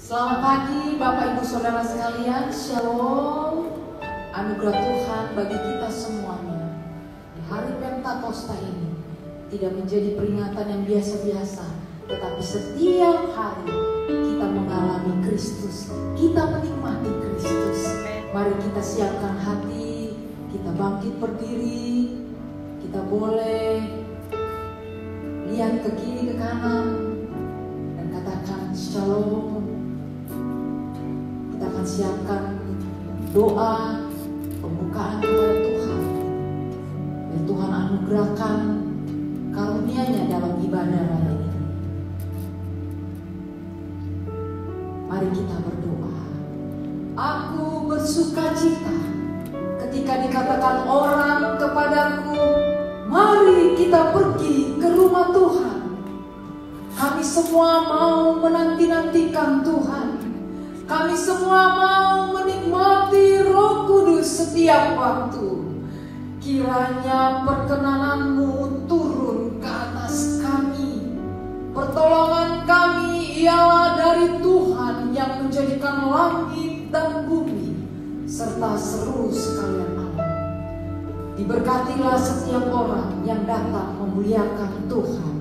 Selamat pagi Bapak Ibu Saudara sekalian, Shalom. Anugerah Tuhan bagi kita semuanya di hari Pentakosta ini tidak menjadi peringatan yang biasa-biasa, tetapi setiap hari kita mengalami Kristus, kita menikmati Kristus. Mari kita siapkan hati, kita bangkit berdiri, kita boleh lihat ke kiri ke kanan dan katakan Shalom. Kita akan siapkan doa pembukaan kepada Tuhan, dan Tuhan anugerahkan karunia-Nya dalam ibadah raya ini. Mari kita berdoa. Aku bersukacita ketika dikatakan orang kepadaku, mari kita pergi ke rumah Tuhan. Kami semua mau menanti-nantikan Tuhan. Kami semua mau menikmati Roh Kudus setiap waktu. Kiranya perkenanan-Mu turun ke atas kami. Pertolongan kami ialah dari Tuhan yang menjadikan langit dan bumi serta seluruh sekalian alam. Diberkatilah setiap orang yang datang memuliakan Tuhan.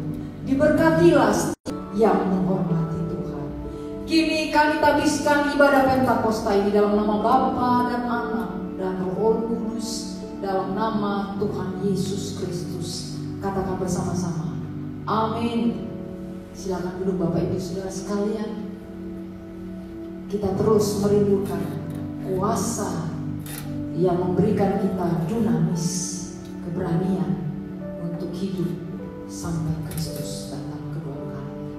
Diberkatilah setiap yang menghormati. Kini kami tabiskan ibadah Pentakosta ini dalam nama Bapa dan Anak dan Roh Kudus, dalam nama Tuhan Yesus Kristus. Katakan bersama-sama, amin. Silakan duduk Bapak Ibu Saudara sekalian. Kita terus merindukan kuasa yang memberikan kita dunamis, keberanian untuk hidup sampai Kristus datang kedua kali.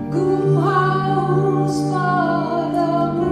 Ku haus padamu.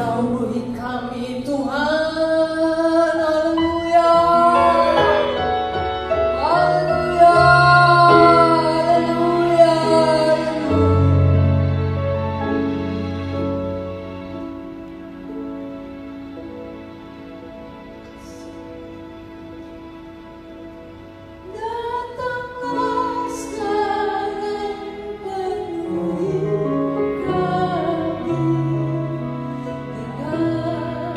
Dahului kami Tuhan. Haleluya. Haleluya. Haleluya. Datanglah sekarang penuhi kami dengan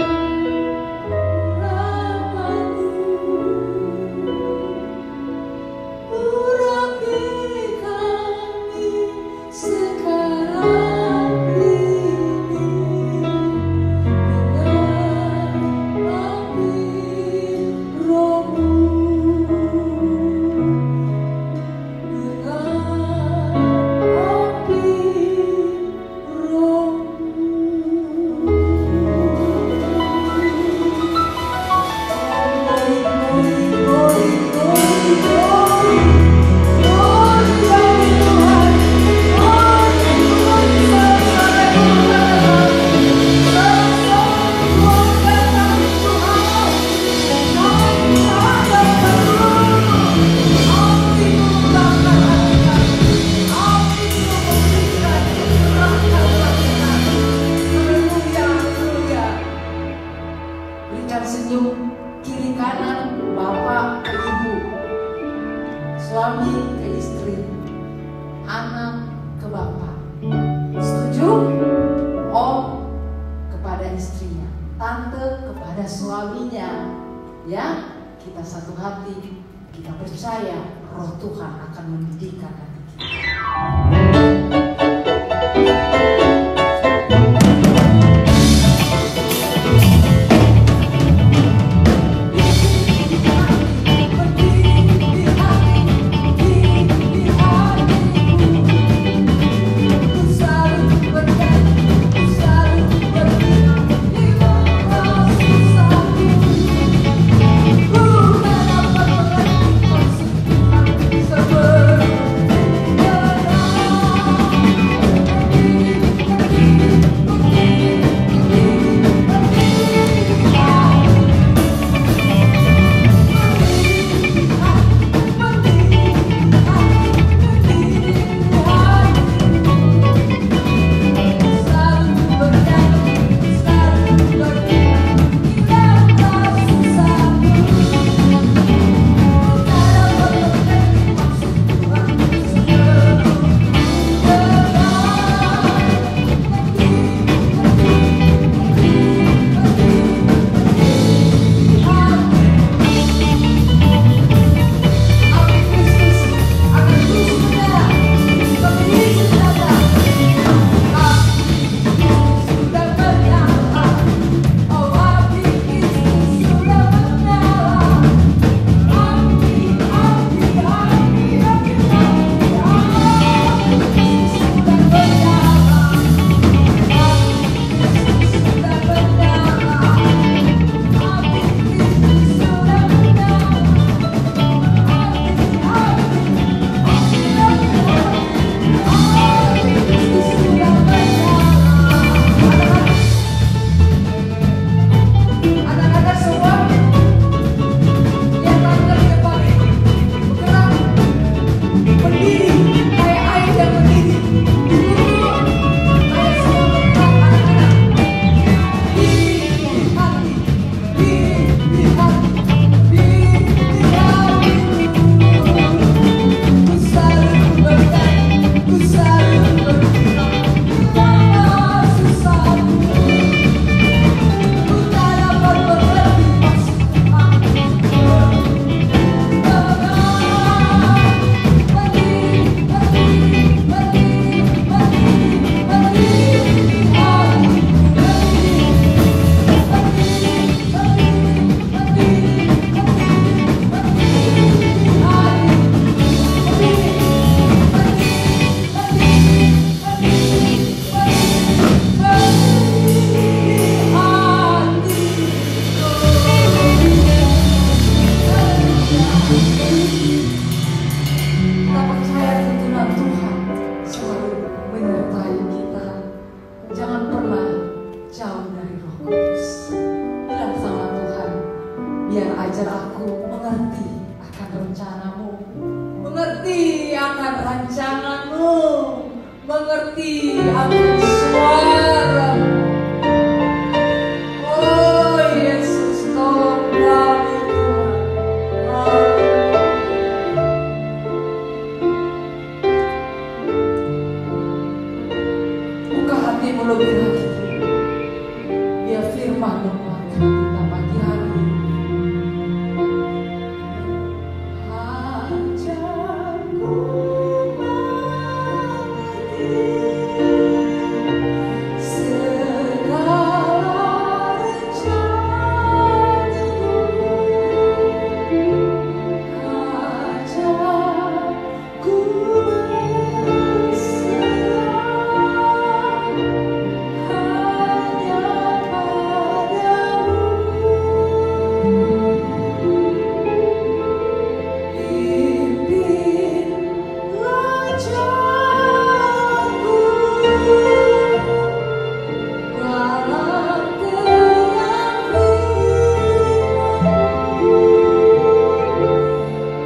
rahmat-Mu. Urapi kami sekarang ini dengan api Roh-Mu. Berikan senyum kiri kanan, bapak ke ibu, suami ke istri, anak ke bapak. Setuju? Om kepada istrinya, tante kepada suaminya. Ya, kita satu hati, kita percaya Roh Tuhan akan mendidikkan hati kita. Seberapa ajar aku mengerti akan rencanamu, mengerti akan rancanganmu, mengerti akan suaramu. Oh Yesus, tolong kami Tuhan. Buka hatimu lebih lagi, biar firman menguatkan kita pagi hari ini. Ajarku mengerti segala rencanamu. Ajarku berserah hanya padamu. Pimpinlah jalanku dalam terang firman-Mu.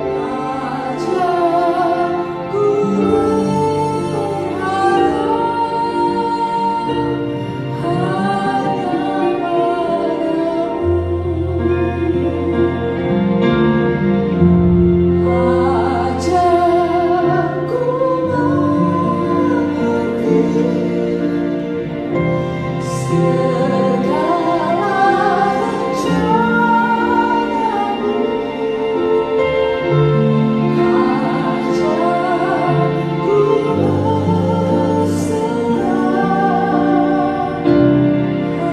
Ajarku berharap ajarku mengerti segala rencanamu. Ajarku berserah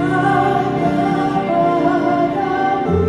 hanya padamu.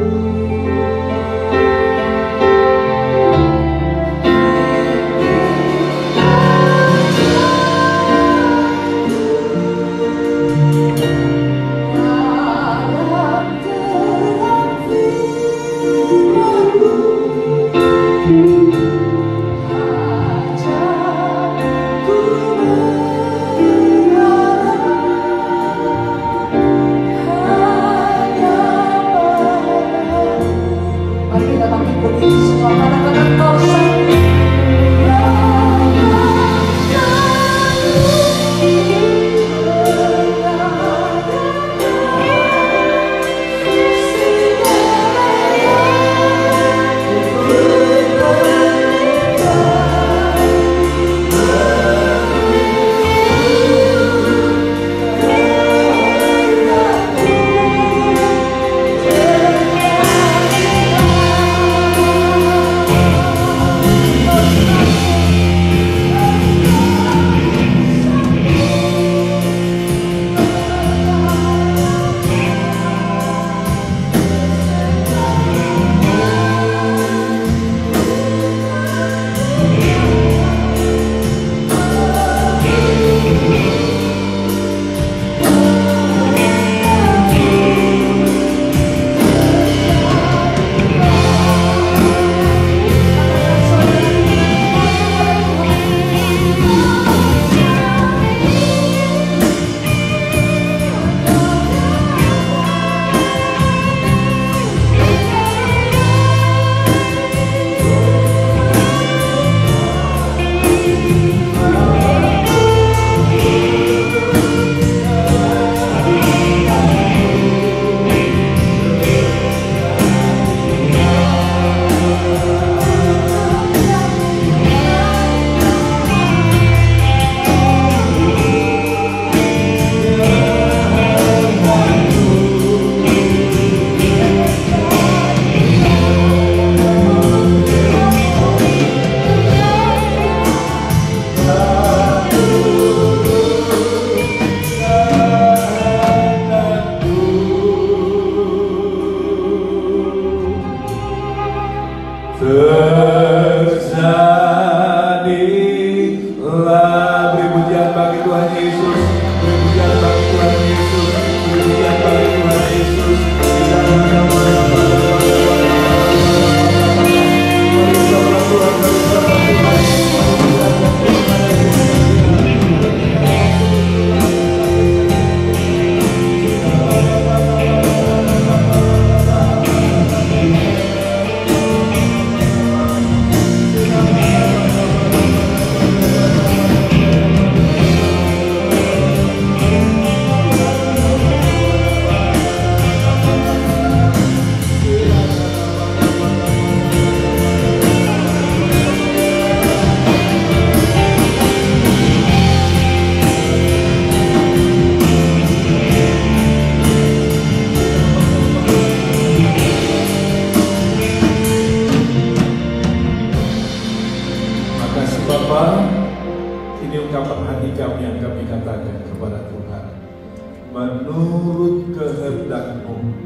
menurut kehendak-Mu.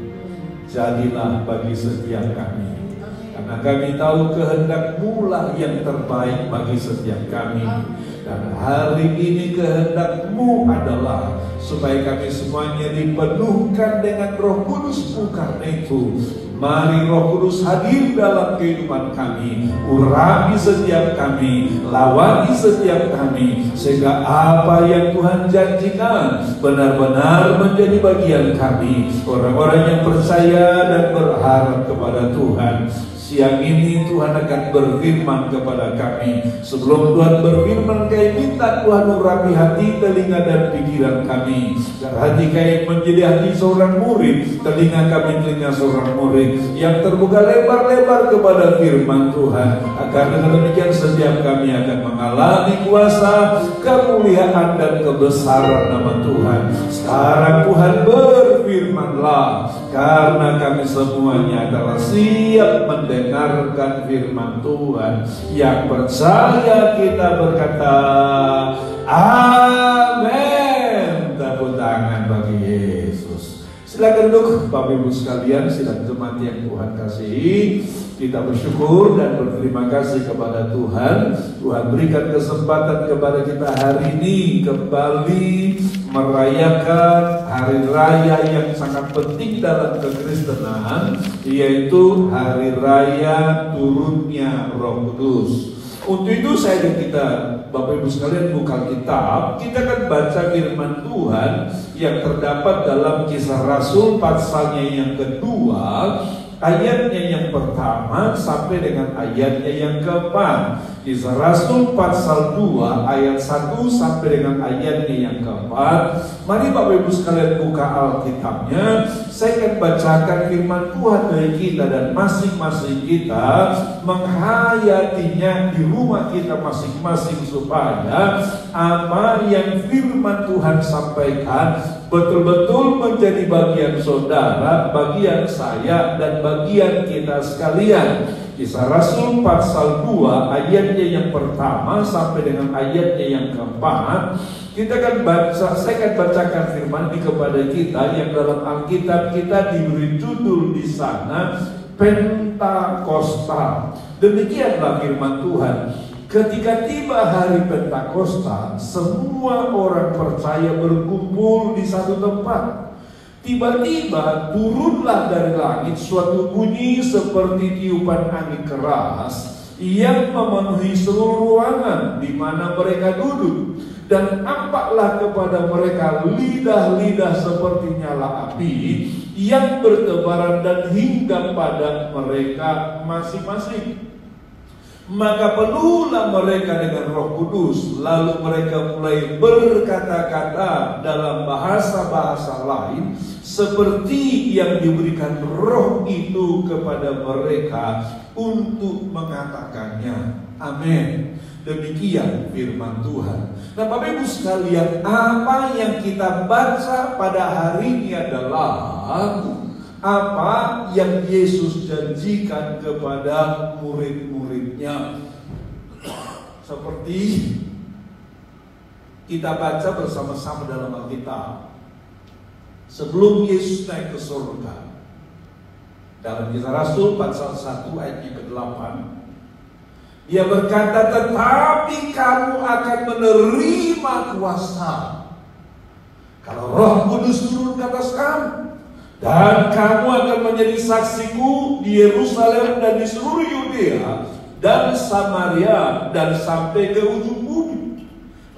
Jadilah bagi setiap kami, karena kami tahu kehendak-Mu lah yang terbaik bagi setiap kami. Dan hari ini kehendak-Mu adalah supaya kami semuanya dipenuhkan dengan Roh Kudus-Mu. Karena itu mari Roh Kudus hadir dalam kehidupan kami, urapi setiap kami, lawani setiap kami, sehingga apa yang Tuhan janjikan benar-benar menjadi bagian kami, orang-orang yang percaya dan berharap kepada Tuhan. Siang ini Tuhan akan berfirman kepada kami. Sebelum Tuhan berfirman, kami minta Tuhan urapi hati, telinga dan pikiran kami. Hati kami menjadi hati seorang murid, telinga kami telinga seorang murid yang terbuka lebar-lebar kepada firman Tuhan, agar dengan demikian setiap kami akan mengalami kuasa, kemuliaan dan kebesaran nama Tuhan. Sekarang Tuhan berfirmanlah, karena kami semuanya adalah siap mendengarkan firman Tuhan. Yang percaya kita berkata amin. Tepuk tangan bagi Yesus. Silakan duduk Bapak Ibu sekalian, silakan jemaat yang Tuhan kasihi. Kita bersyukur dan berterima kasih kepada Tuhan. Tuhan berikan kesempatan kepada kita hari ini kembali merayakan hari raya yang sangat penting dalam kekristenan, yaitu hari raya turunnya Roh Kudus. Untuk itu saya dan kita, Bapak Ibu sekalian, buka kitab. Kita akan baca firman Tuhan yang terdapat dalam Kisah Rasul pasalnya yang kedua, ayatnya yang pertama sampai dengan ayatnya yang keempat. Kisah Rasul pasal 2 ayat 1 sampai dengan ayatnya yang keempat. Mari Bapak Ibu sekalian buka Alkitabnya. Saya akan bacakan firman Tuhan dari kita, dan masing-masing kita menghayatinya di rumah kita masing-masing, supaya apa yang firman Tuhan sampaikan betul-betul menjadi bagian saudara, bagian saya, dan bagian kita sekalian. Kisah Rasul pasal 2 ayatnya yang pertama sampai dengan ayatnya yang keempat. Kita akan baca, saya akan bacakan firman ini kepada kita yang dalam Alkitab kita diberi judul di sana Pentakosta. Demikianlah firman Tuhan. Ketika tiba hari Pentakosta, semua orang percaya berkumpul di satu tempat. Tiba-tiba turunlah dari langit suatu bunyi seperti tiupan angin keras yang memenuhi seluruh ruangan di mana mereka duduk, dan nampaklah kepada mereka lidah-lidah seperti nyala api yang bertebaran dan hinggap pada mereka masing-masing. Maka penuhlah mereka dengan Roh Kudus, lalu mereka mulai berkata-kata dalam bahasa-bahasa lain seperti yang diberikan Roh itu kepada mereka untuk mengatakannya. Amin. Demikian firman Tuhan. Nah, Bapak Ibu sekalian, apa yang kita baca pada hari ini adalah apa yang Yesus janjikan kepada murid-muridnya. Seperti kita baca bersama-sama dalam Alkitab, sebelum Yesus naik ke surga, dalam Kisah Rasul pasal 1 ayatnya ke-8, Dia berkata, tetapi kamu akan menerima kuasa kalau Roh Kudus turun ke atas kamu, dan kamu akan menjadi saksiku di Yerusalem dan di seluruh Yudea dan Samaria dan sampai ke ujung bumi.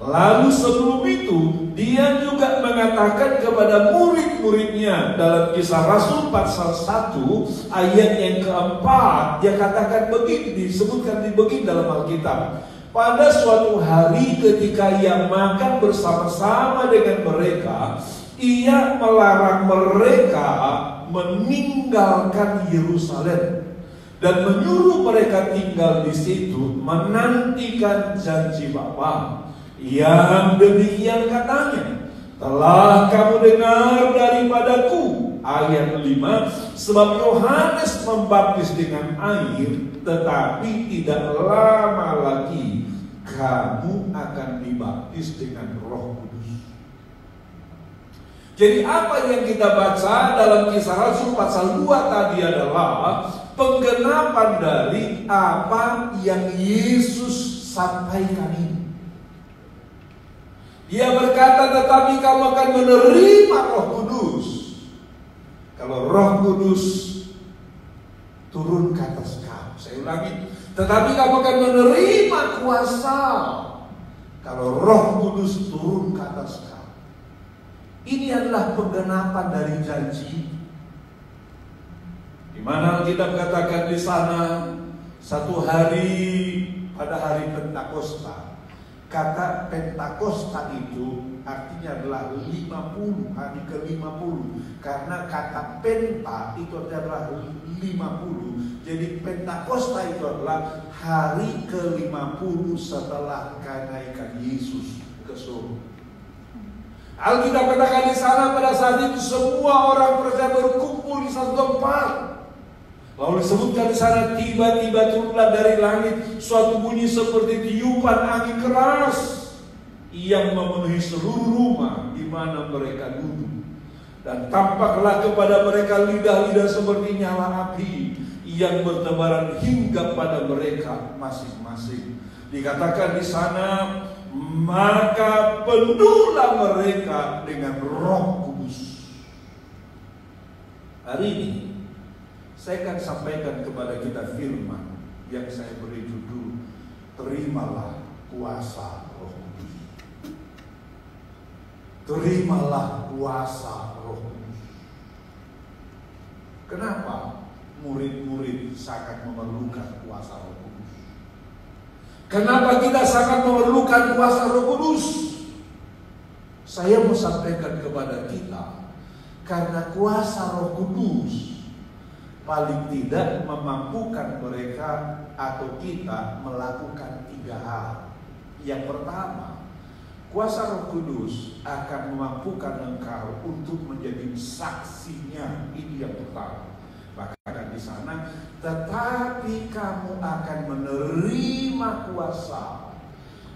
Lalu sebelum itu dia juga mengatakan kepada murid-muridnya dalam Kisah Rasul pasal 1 ayat yang keempat, dia katakan begini, disebutkan begini dalam Alkitab. Pada suatu hari ketika ia makan bersama-sama dengan mereka, ia melarang mereka meninggalkan Yerusalem dan menyuruh mereka tinggal di situ menantikan janji Bapa. Yang demikian katanya, telah kamu dengar daripadaku, ayat 5, sebab Yohanes membaptis dengan air, tetapi tidak lama lagi kamu akan dibaptis dengan Roh Kudus. Jadi apa yang kita baca dalam Kisah Rasul pasal 2 tadi adalah penggenapan dari apa yang Yesus sampaikan ini. Dia berkata, tetapi kamu akan menerima Roh Kudus. Kalau Roh Kudus turun ke atas kamu. Saya ulangi, tetapi kamu akan menerima kuasa kalau Roh Kudus turun ke atas kamu. Ini adalah penggenapan dari janji, di mana kita mengatakan di sana satu hari pada hari Pentakosta. Kata Pentakosta itu artinya adalah 50, hari ke-50. Karena kata Penta itu adalah 50. Jadi Pentakosta itu adalah hari ke-50 setelah kenaikan Yesus ke surga. Alkitab katakan di sana pada saat itu semua orang percaya berkumpul di satu tempat. Lalu disebutkan di sana tiba-tiba turunlah dari langit suatu bunyi seperti tiupan angin keras yang memenuhi seluruh rumah di mana mereka duduk. Dan tampaklah kepada mereka lidah-lidah seperti nyala api yang bertebaran hingga pada mereka masing-masing. Dikatakan di sana, maka penuhlah mereka dengan Roh Kudus. Hari ini saya akan sampaikan kepada kita firman yang saya beri judul, terimalah kuasa Roh Kudus. Terimalah kuasa Roh Kudus. Kenapa murid-murid sangat memerlukan kuasa Roh Kudus? Kenapa kita sangat memerlukan kuasa Roh Kudus? Saya mau sampaikan kepada kita, karena kuasa Roh Kudus paling tidak memampukan mereka atau kita melakukan 3 hal. Yang pertama, kuasa Roh Kudus akan memampukan engkau untuk menjadi saksinya. Ini yang pertama. Bahkan di sana, tetapi kamu akan menerima kuasa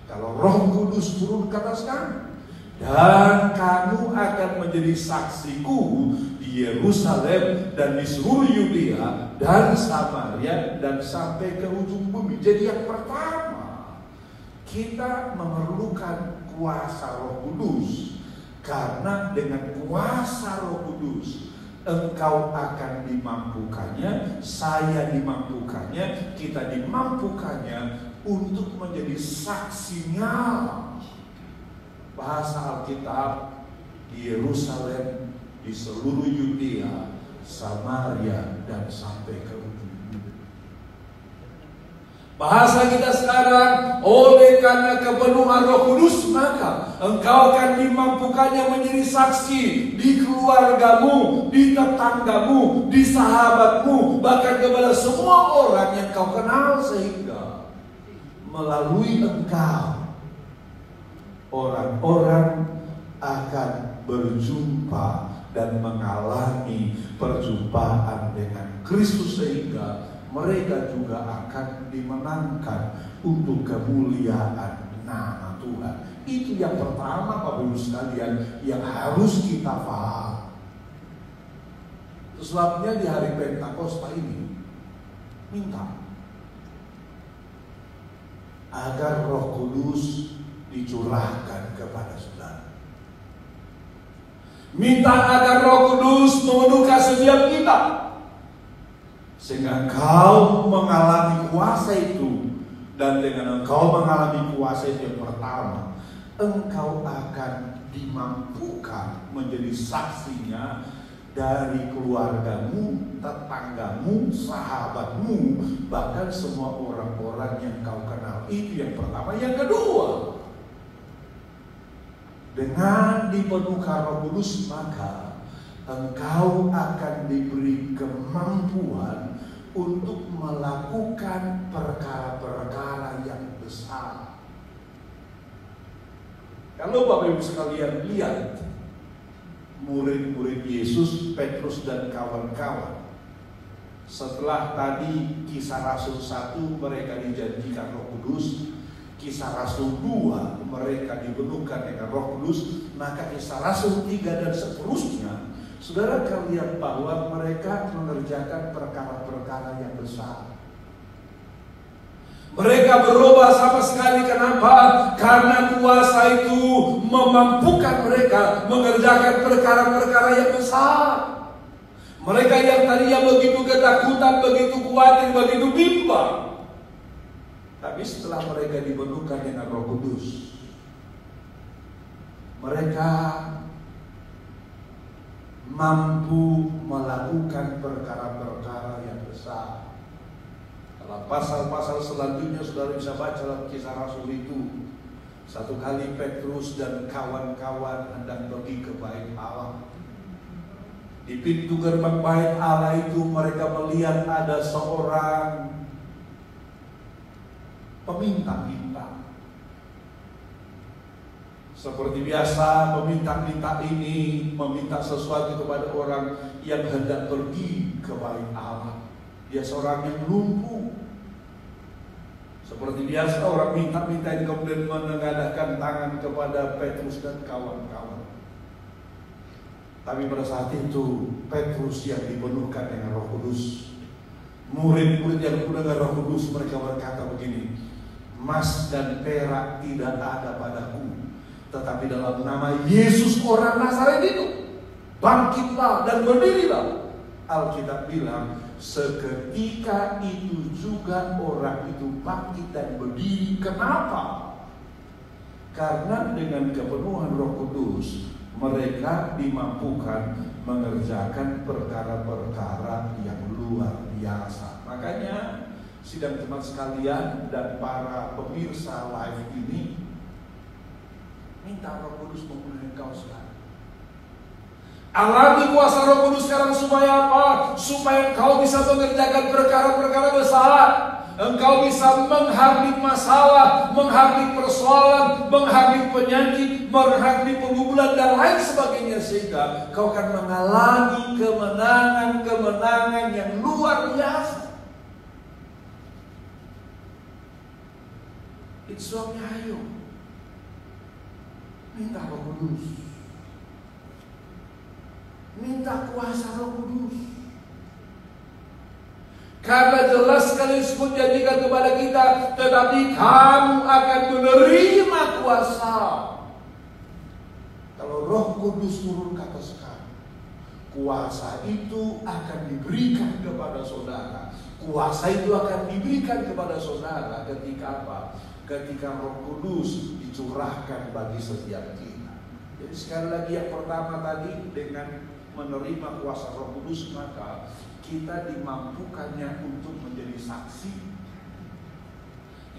kalau Roh Kudus turun ke atas kamu, dan kamu akan menjadi saksiku di Yerusalem dan di seluruh Yudea dan Samaria dan sampai ke ujung bumi. Jadi yang pertama, kita memerlukan kuasa Roh Kudus, karena dengan kuasa Roh Kudus engkau akan dimampukannya, saya dimampukannya, kita dimampukannya untuk menjadi saksinya. Bahasa Alkitab, di Yerusalem, di seluruh Yudea, Samaria, dan sampai ke ujung. Bahasa kita sekarang, oleh karena kepenuhan Roh Kudus, maka engkau akan dimampukannya menjadi saksi di keluargamu, di tetanggamu, di sahabatmu, bahkan kepada semua orang yang kau kenal, sehingga melalui engkau orang-orang akan berjumpa dan mengalami perjumpaan dengan Kristus, sehingga mereka juga akan dimenangkan untuk kemuliaan nama Tuhan. Itu yang pertama, Bapak Ibu sekalian, yang harus kita paham. Sebabnya di hari Pentakosta ini, minta agar Roh Kudus dicurahkan kepada saudara. Minta agar Roh Kudus memenuhi setiap kita, sehingga engkau mengalami kuasa itu. Dan dengan engkau mengalami kuasa itu, yang pertama, engkau akan dimampukan menjadi saksinya dari keluargamu, tetanggamu, sahabatmu, bahkan semua orang-orang yang kau kenal. Itu yang pertama. Yang kedua, dengan dipenuhkan Roh Kudus, maka engkau akan diberi kemampuan untuk melakukan perkara-perkara yang besar. Kalau Bapak Ibu sekalian lihat murid-murid Yesus, Petrus dan kawan-kawan, setelah tadi Kisah Rasul 1 mereka dijanjikan Roh Kudus, Kisah Rasul 2 mereka dipenuhkan dengan Roh Kudus, maka Kisah Rasul 3 dan seterusnya, saudara akan lihat bahwa mereka mengerjakan perkara-perkara yang besar. Mereka berubah sama sekali. Kenapa? Karena kuasa itu memampukan mereka mengerjakan perkara-perkara yang besar. Mereka yang tadinya begitu ketakutan, begitu khawatir, begitu bimbang, tapi setelah mereka dipenuhkan dengan Roh Kudus, mereka mampu melakukan perkara-perkara yang besar. Dalam pasal-pasal selanjutnya saudara bisa baca dalam Kisah Rasul itu, satu kali Petrus dan kawan-kawan hendak pergi ke bait Allah. Di pintu gerbang bait Allah itu mereka melihat ada seorang peminta-minta. Seperti biasa, peminta-minta ini meminta sesuatu kepada orang yang hendak pergi ke bait Allah. Dia seorang yang lumpuh. Seperti biasa orang minta-minta ini kemudian menengadahkan tangan kepada Petrus dan kawan-kawan. Tapi pada saat itu Petrus yang dipenuhkan dengan Roh Kudus, murid-murid yang dipenuhkan dengan Roh Kudus, mereka berkata begini, emas dan perak tidak ada padaku, tetapi dalam nama Yesus orang Nazaret itu, bangkitlah dan berdirilah. Alkitab bilang, seketika itu juga orang itu bangkit dan berdiri. Kenapa? Karena dengan kepenuhan Roh Kudus mereka dimampukan mengerjakan perkara-perkara yang luar biasa. Makanya sidang teman sekalian dan para pemirsa live ini, minta Roh Kudus memenuhi engkau sekarang. Alami kuasa Roh Kudus sekarang supaya apa? Supaya engkau bisa mengerjakan perkara-perkara besar. Engkau bisa menghardik masalah, menghardik persoalan, menghardik penyakit, menghardik pergumulan dan lain sebagainya, sehingga kau akan mengalami kemenangan-kemenangan yang luar biasa. Itu sebabnya ayo minta Roh Kudus, minta kuasa Roh Kudus. Karena jelas sekali disebut janjikan kepada kita, tetapi kamu akan menerima kuasa kalau Roh Kudus turun ke atas kamu. Kuasa itu akan diberikan kepada saudara. Kuasa itu akan diberikan kepada saudara ketika apa? Ketika Roh Kudus dicurahkan bagi setiap kita. Jadi sekali lagi, yang pertama tadi, dengan menerima kuasa Roh Kudus maka kita dimampukannya untuk menjadi saksi.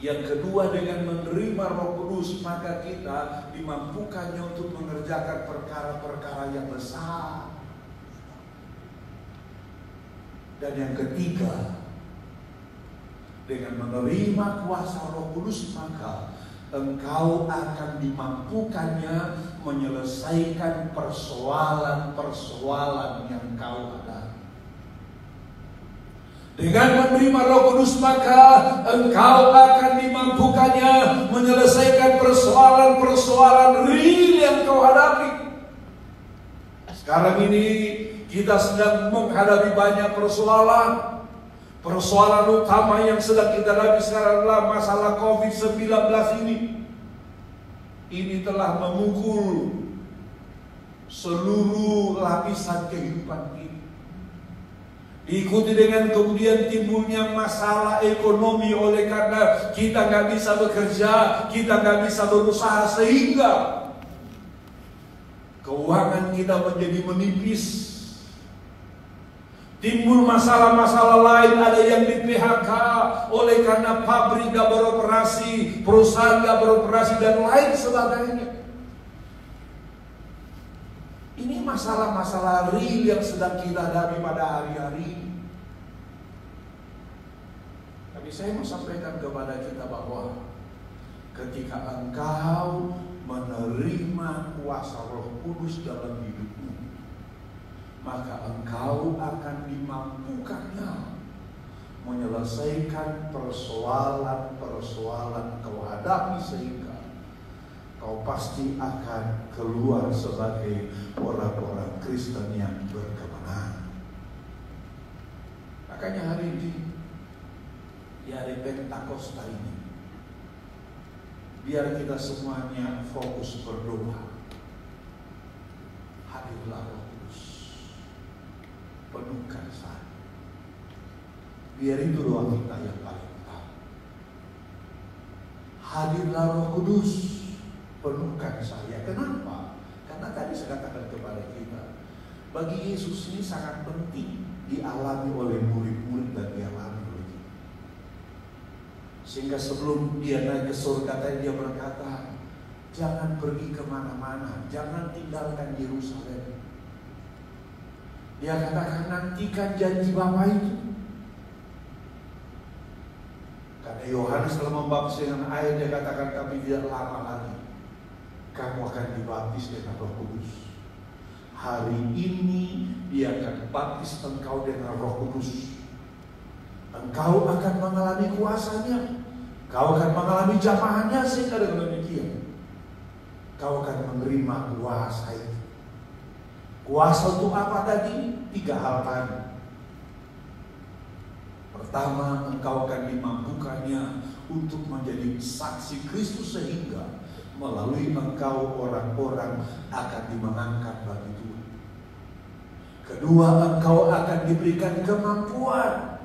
Yang kedua, dengan menerima Roh Kudus maka kita dimampukannya untuk mengerjakan perkara-perkara yang besar. Dan yang ketiga, dengan menerima kuasa Roh Kudus maka engkau akan dimampukannya menyelesaikan persoalan-persoalan yang kau hadapi. Dengan menerima Roh Kudus maka engkau akan dimampukannya menyelesaikan persoalan-persoalan real yang kau hadapi. Sekarang ini kita sedang menghadapi banyak persoalan. Persoalan utama yang sedang kita hadapi sekarang adalah masalah COVID-19 ini. Ini telah memukul seluruh lapisan kehidupan kita. Diikuti dengan kemudian timbulnya masalah ekonomi oleh karena kita nggak bisa bekerja, kita nggak bisa berusaha, sehingga keuangan kita menjadi menipis. Timbul masalah-masalah lain, ada yang di PHK oleh karena pabrik gak beroperasi, perusahaan gak beroperasi dan lain sebagainya. Ini masalah-masalah real yang sedang kita hadapi pada hari-hari ini. Tapi saya mau sampaikan kepada kita bahwa ketika engkau menerima kuasa Roh Kudus dalam hidupmu, maka engkau akan dimampukannya menyelesaikan persoalan-persoalan kau hadapi, sehingga kau pasti akan keluar sebagai orang-orang Kristen yang berkemenangan. Makanya hari ini, di hari Pentakosta ini, biar kita semuanya fokus berdoa. Hadirlah Roh Kudus, penuhkan saya. Biar itu doa kita yang paling utama. Hadirlah Roh Kudus, penuhkan saya. Kenapa? Karena tadi saya katakan kepada kita, bagi Yesus ini sangat penting dialami oleh murid-murid dan dialami oleh kita. Sehingga sebelum dia naik ke surga tadi dia berkata, jangan pergi kemana-mana, jangan tinggalkan Yerusalem. Dia katakan, nantikan janji Bapa itu. Karena Yohanes telah membaptis dengan air, dia katakan, tapi tidak lama lagi kamu akan dibaptis dengan Roh Kudus. Hari ini dia akan baptis engkau dengan Roh Kudus. Engkau akan mengalami kuasanya, kau akan mengalami jamaahnya, sehingga dengan demikian kau akan menerima kuasa itu. Kuasa untuk apa tadi? 3 hal tadi. Pertama, engkau akan dimampukannya untuk menjadi saksi Kristus, sehingga melalui engkau orang-orang akan dimenangkan bagi Tuhan. Kedua, engkau akan diberikan kemampuan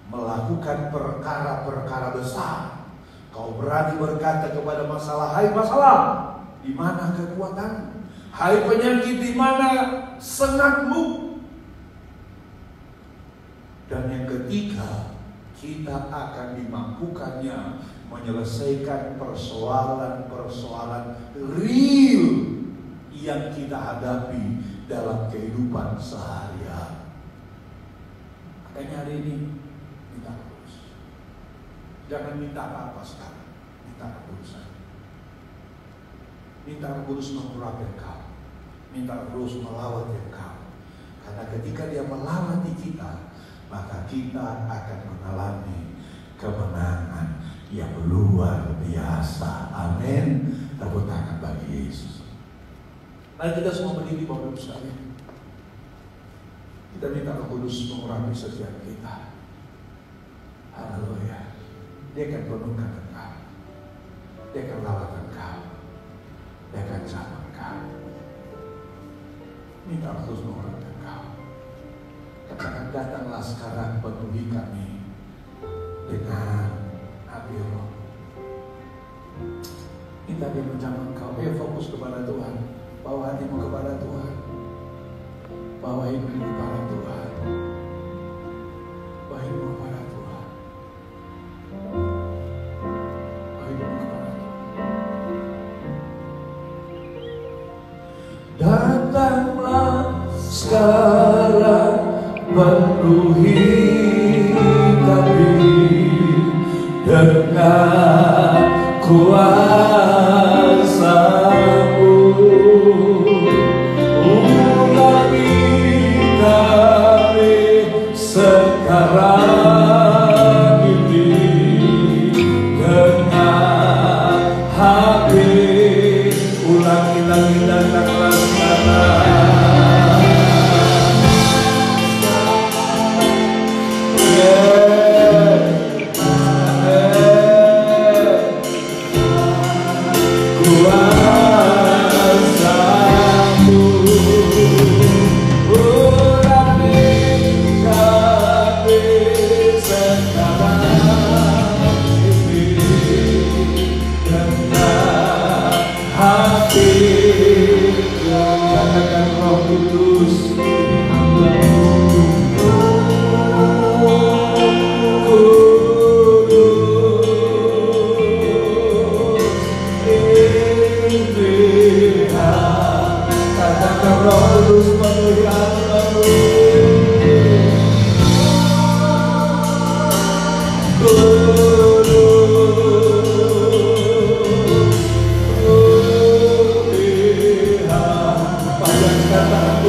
melakukan perkara-perkara besar. Kau berani berkata kepada masalah, hai masalah, di mana kekuatanmu? Hai penyakit, di mana sengatmu? Dan yang ketiga, kita akan dimampukannya menyelesaikan persoalan-persoalan real yang kita hadapi dalam kehidupan sehari-hari. Makanya hari ini minta Roh Kudus. Jangan minta apa-apa sekarang, minta Roh Kudus saja. Minta Roh Kudus mengurapi engkau, minta Roh Kudus melawat engkau. Karena ketika dia melawati kita, maka kita akan mengalami kemenangan yang luar biasa. Amin. Tepuk tangan bagi Yesus. Mari kita semua berdiri, Bapak Ibu sekalian. Kita minta Roh Kudus mengurapi setiap kita. Haleluya. Dia akan penuhkan engkau, dia akan lawat engkau, dia akan jamah engkau. Minta Roh Kudus mengurapi engkau. Katakan, datanglah sekarang, penuhi kami dengan api Roh. Minta dia menjamah engkau. Fokus kepada Tuhan. Bawa hatimu kepada Tuhan. Bawa hidupmu kepada Tuhan. Bawa hidupmu kepada Tuhan. Bawa hidupmu kepada Tuhan. Datanglah sekarang, penuhi kami dengan kuasa-Mu. Urapi kami sekarang ini dengan hati. Ulangi lagi, datanglah sekarang.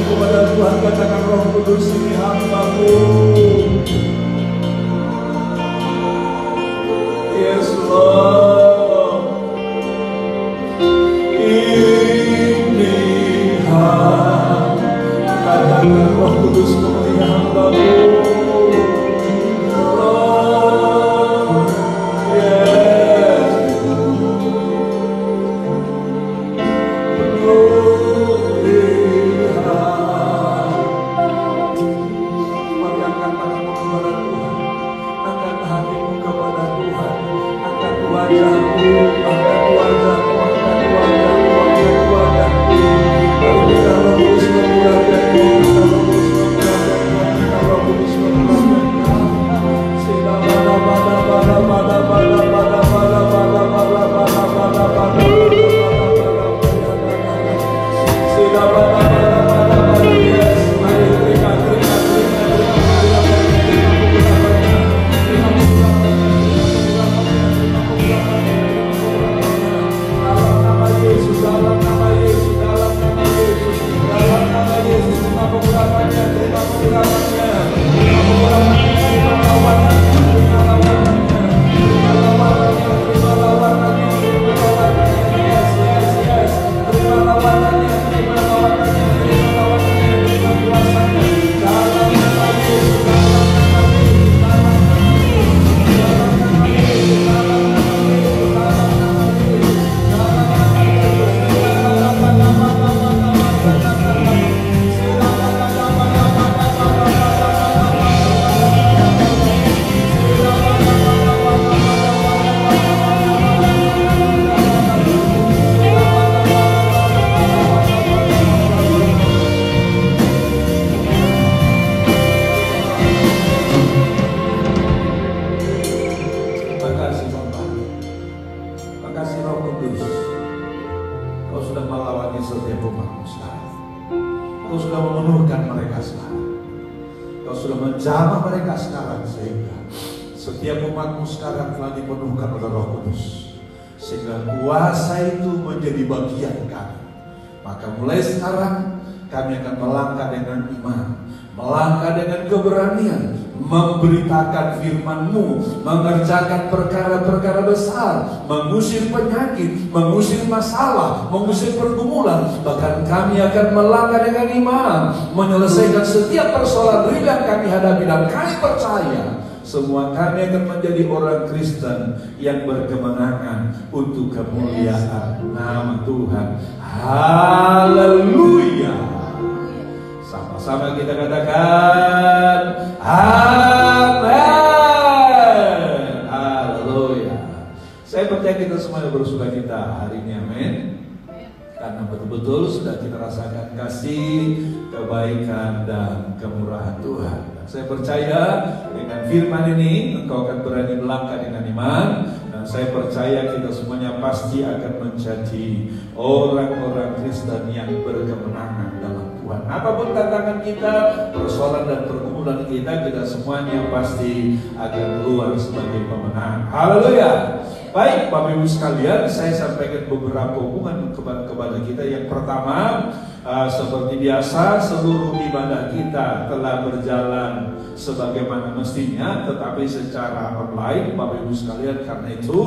Kepada Tuhan, katakan, Roh Kudus, ini hamba-Mu. Mulai sekarang kami akan melangkah dengan iman, melangkah dengan keberanian, memberitakan firman-Mu, mengerjakan perkara-perkara besar, mengusir penyakit, mengusir masalah, mengusir pergumulan. Bahkan kami akan melangkah dengan iman, menyelesaikan setiap persoalan real yang kami hadapi, dan kami percaya semua kami akan menjadi orang Kristen yang berkemenangan untuk kemuliaan nama Tuhan. Haleluya. Sama-sama kita katakan amin. Haleluya. Saya percaya kita semuanya bersukacita hari ini, amin. Karena betul-betul sudah kita rasakan kasih, kebaikan, dan kemurahan Tuhan. Saya percaya dengan firman ini engkau akan berani melangkah dengan iman, dan saya percaya kita semuanya pasti akan menjadi orang-orang Kristen yang berkemenangan dalam Tuhan. Apapun tantangan kita, persoalan dan pergumulan kita semuanya pasti akan keluar sebagai pemenang. Haleluya. Baik, Bapak Ibu sekalian, saya sampaikan beberapa hubungan kepada kita. Yang pertama, seperti biasa, seluruh ibadah kita telah berjalan sebagaimana mestinya, tetapi secara online, Bapak Ibu sekalian. Karena itu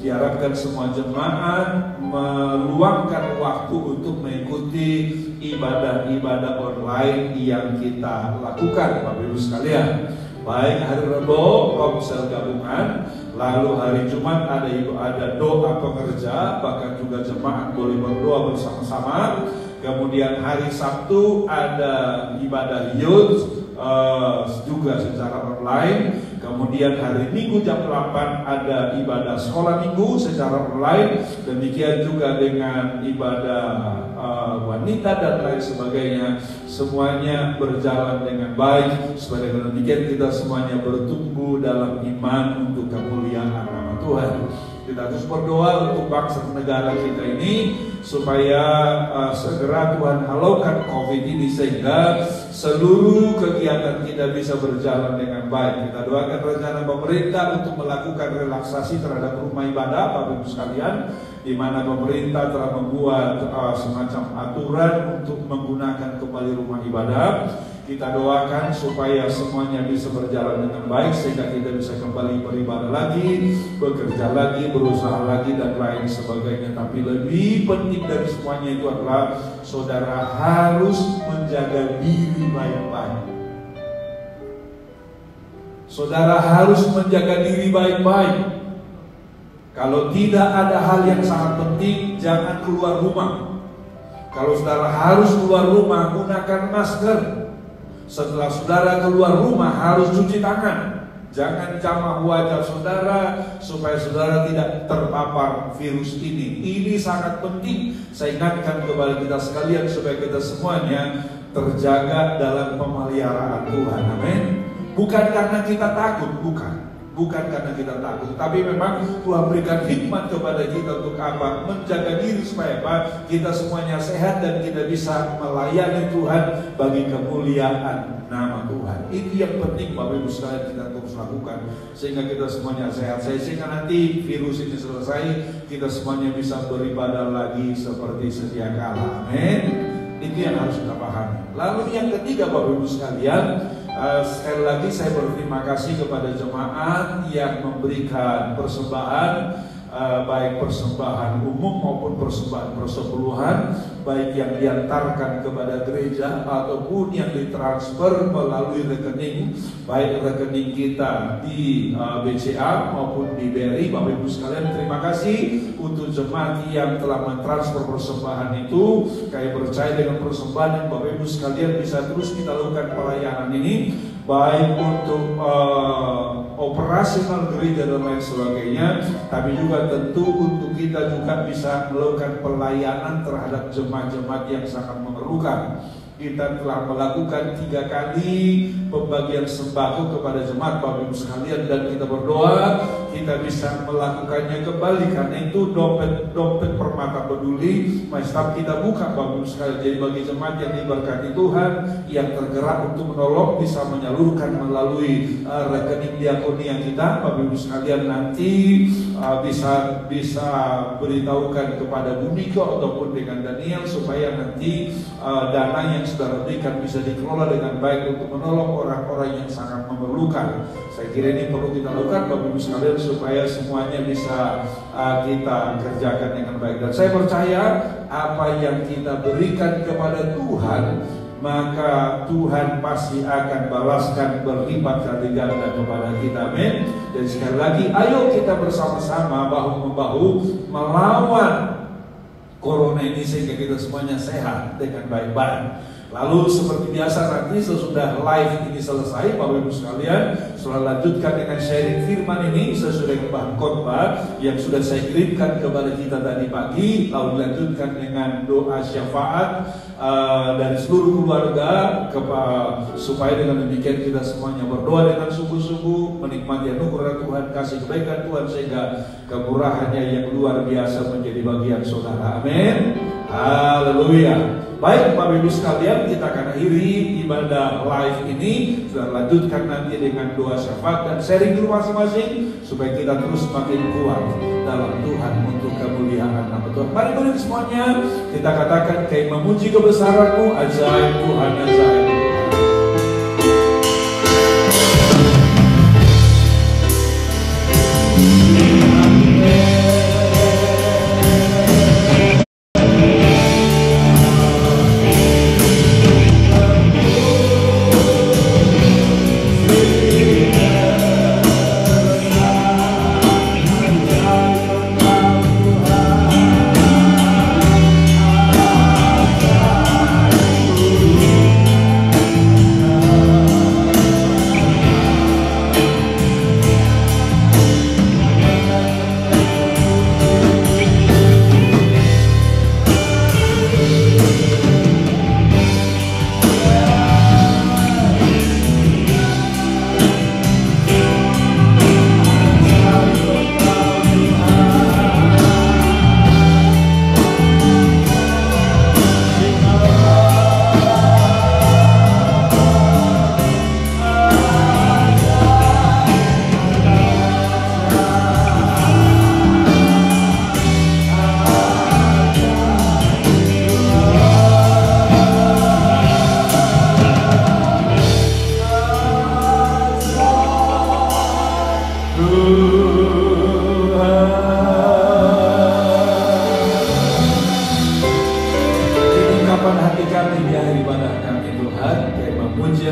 diharapkan semua jemaat meluangkan waktu untuk mengikuti ibadah-ibadah online yang kita lakukan, Bapak Ibu sekalian. Baik hari Rabu komsel gabungan, lalu hari Jumat ada doa pengerja, bahkan juga jemaat boleh berdoa bersama-sama. Kemudian hari Sabtu ada ibadah youth juga secara online. Kemudian hari Minggu jam 8 ada ibadah sekolah minggu secara online. Demikian juga dengan ibadah wanita dan lain sebagainya. Semuanya berjalan dengan baik. Supaya dengan demikian kita semuanya bertumbuh dalam iman untuk kemuliaan nama Tuhan. Kita terus berdoa untuk bangsa negara kita ini supaya segera Tuhan halaukan COVID ini sehingga seluruh kegiatan kita bisa berjalan dengan baik. Kita doakan rencana pemerintah untuk melakukan relaksasi terhadap rumah ibadah, Bapak Ibu sekalian, di mana pemerintah telah membuat semacam aturan untuk menggunakan kembali rumah ibadah. Kita doakan supaya semuanya bisa berjalan dengan baik, sehingga kita bisa kembali beribadah lagi, bekerja lagi, berusaha lagi, dan lain sebagainya. Tapi lebih penting dari semuanya itu adalah saudara harus menjaga diri baik-baik. Saudara harus menjaga diri baik-baik. Kalau tidak ada hal yang sangat penting, jangan keluar rumah. Kalau saudara harus keluar rumah, gunakan masker. Setelah saudara keluar rumah, harus cuci tangan. Jangan jamah wajah saudara supaya saudara tidak terpapar virus ini. Ini sangat penting. Saya ingatkan kepada kita sekalian supaya kita semuanya terjaga dalam pemeliharaan Tuhan. Amin. Bukan karena kita takut, bukan karena kita takut, tapi memang Tuhan berikan hikmat kepada kita untuk apa? Menjaga diri supaya apa? Kita semuanya sehat dan kita bisa melayani Tuhan bagi kemuliaan nama Tuhan. Itu yang penting Bapak Ibu sekalian kita terus lakukan sehingga kita semuanya sehat. Sehingga nanti virus ini selesai, kita semuanya bisa beribadah lagi seperti sedia kala. Amin. Itu yang harus kita pahami. Lalu yang ketiga Bapak Ibu sekalian, sekali lagi saya berterima kasih kepada jemaat yang memberikan persembahan, baik persembahan umum maupun persembahan persepuluhan, baik yang diantarkan kepada gereja ataupun yang ditransfer melalui rekening, baik rekening kita di BCA maupun di BRI. Bapak Ibu sekalian, terima kasih untuk jemaat yang telah mentransfer persembahan itu. Kami percaya dengan persembahan yang Bapak Ibu sekalian bisa terus kita lakukan pelayanan ini, baik untuk operasional gereja dan lain sebagainya, tapi juga tentu untuk kita juga bisa melakukan pelayanan terhadap jemaat-jemaat yang sangat memerlukan. Kita telah melakukan 3 kali pembagian sembako kepada jemaat Bapak Ibu sekalian, dan kita berdoa kita bisa melakukannya kembali. Karena itu dompet Permata Peduli Maestaf kita buka Bapak Ibu sekalian. Jadi bagi jemaat yang diberkati Tuhan, yang tergerak untuk menolong, bisa menyalurkan melalui rekening diakoni yang kita. Bapak Ibu sekalian nanti bisa beritahukan kepada Bu Niko ataupun dengan Daniel supaya nanti dana yang saudara berikan bisa dikelola dengan baik untuk menolong orang-orang yang sangat memerlukan. Saya kira ini perlu kita lakukan Bapak Ibu sekalian supaya semuanya bisa kita kerjakan dengan baik. Dan saya percaya apa yang kita berikan kepada Tuhan, maka Tuhan pasti akan balaskan berlipat kali ganda kepada kita. Amin. Dan sekali lagi, ayo kita bersama-sama bahu-membahu melawan corona ini sehingga kita semuanya sehat dengan baik-baik. Lalu seperti biasa nanti sesudah live ini selesai Bapak Ibu sekalian, setelah lanjutkan dengan sharing firman ini sesuai bahan khotbah yang sudah saya kirimkan kepada kita tadi pagi, lalu dilanjutkan dengan doa syafaat dari seluruh keluarga supaya dengan demikian kita semuanya berdoa dengan sungguh-sungguh menikmati anugerah Tuhan, kasih kebaikan Tuhan, sehingga kemurahannya yang luar biasa menjadi bagian saudara. Amin. Haleluya. Baik Bapak Ibu sekalian, kita akan akhiri ibadah live ini. Sudah lanjutkan nanti dengan doa syafaat dan sharing di rumah masing-masing supaya kita terus semakin kuat dalam Tuhan untuk kemuliaan nama Tuhan. Mari beri semuanya kita katakan, kayak memuji kebesaran-Mu, ajaib Tuhan, ajaib.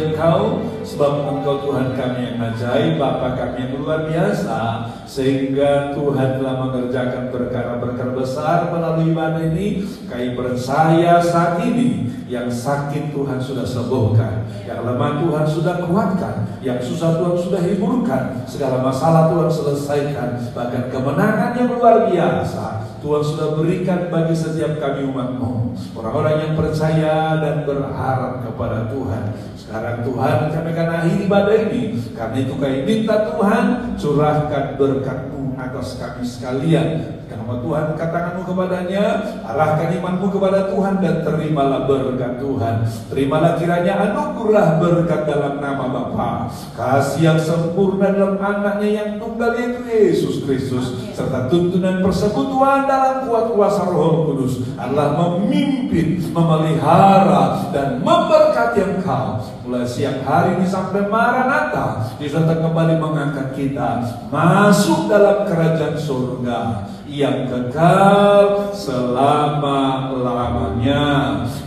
Engkau, sebab Engkau Tuhan kami yang ajaib, Bapa kami yang luar biasa, sehingga Tuhan telah mengerjakan perkara-perkara besar melalui ibadah ini. Kami percaya saat ini yang sakit Tuhan sudah sembuhkan, yang lemah Tuhan sudah kuatkan, yang susah Tuhan sudah hiburkan, segala masalah Tuhan selesaikan, bahkan kemenangan yang luar biasa Tuhan sudah berikan bagi setiap kami umat-Mu, orang-orang yang percaya dan berharap kepada Tuhan. Sekarang Tuhan, kami akan akhiri ibadah ini. Karena itu kami minta Tuhan, curahkan berkat-Mu atas kami sekalian. Nama Tuhan, katakan-Mu kepadanya, arahkan iman-Mu kepada Tuhan, dan terimalah berkat Tuhan. Terimalah kiranya anugerah berkat dalam nama Bapa, kasih yang sempurna dalam anaknya yang tunggal yaitu Yesus Kristus, serta tuntunan persekutuan dalam kuat kuasa Roh Kudus adalah memimpin, memelihara, dan memberkati engkau mulai siang hari ini sampai Maranatha, diserta kembali mengangkat kita masuk dalam kerajaan surga yang kekal selama-lamanya.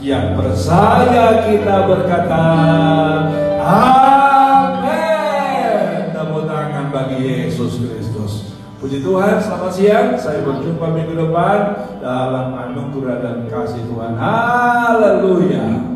Yang percaya kita berkata amin. Tepuk tangan bagi Yesus Kristus. Puji Tuhan, selamat siang. Saya berjumpa minggu depan dalam anugerah dan kasih Tuhan. Haleluya.